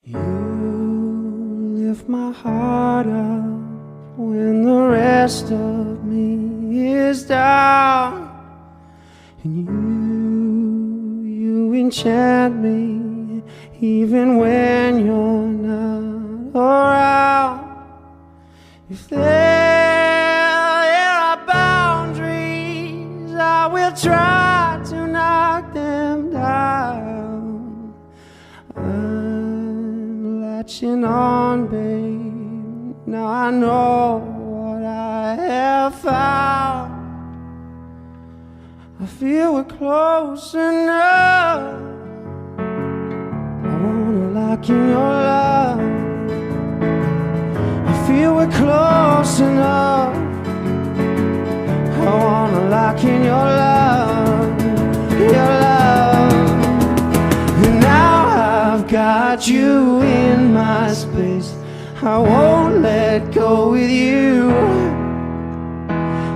You lift my heart up when the rest of me is down, and you enchant me even when you're not around. If there are boundaries, I will try to knock them down. I'm latching on, babe. Now I know what I have found. I feel we're close enough. I wanna lock in your love. I feel we're close enough. I wanna lock in your love, your love. And now I've got you in my space. I won't let go with you.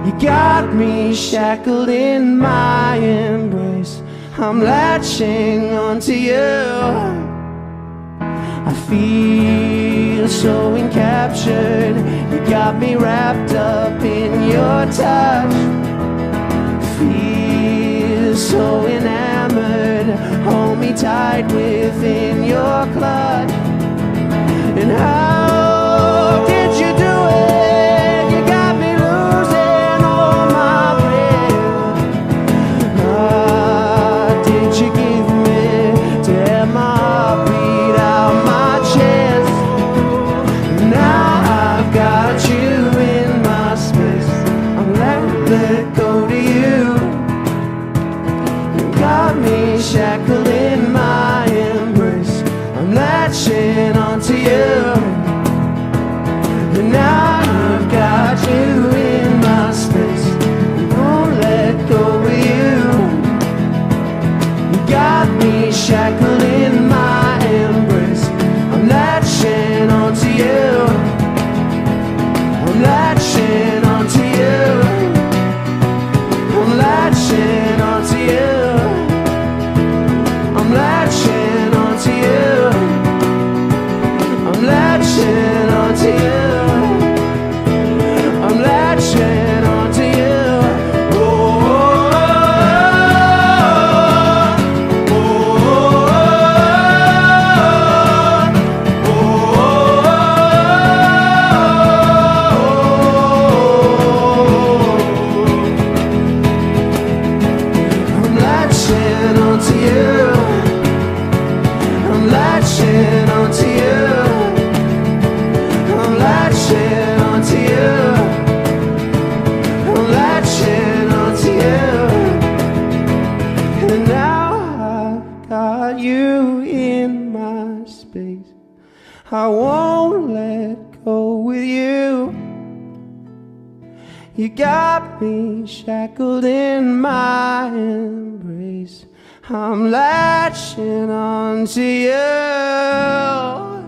You got me shackled in my embrace. I'm latching onto you. I feel so encaptured. You got me wrapped up in your touch. Feel so enamored. Hold me tight within your clutch. And how did you do it? You got me losing all my breath. Did you give me to have my heart beat out my chest? Now I've got you in my space. I'm let go to you. You got me shackled in my embrace. I'm latching onto you. And now I've got you in my space. I won't let go of you. You got me shackled in my embrace. I'm latching onto you. I'm latching onto you. I'm latching onto you. I'm latching onto you. I'm latching onto you. I'm latching onto you. Oh, oh, oh, oh, I'm latching onto you. I'm latching onto you. I'm latching onto you. I'm latching onto you. And now I've got you in my space. I won't let go with you. You got me shackled in my embrace. I'm latching onto you.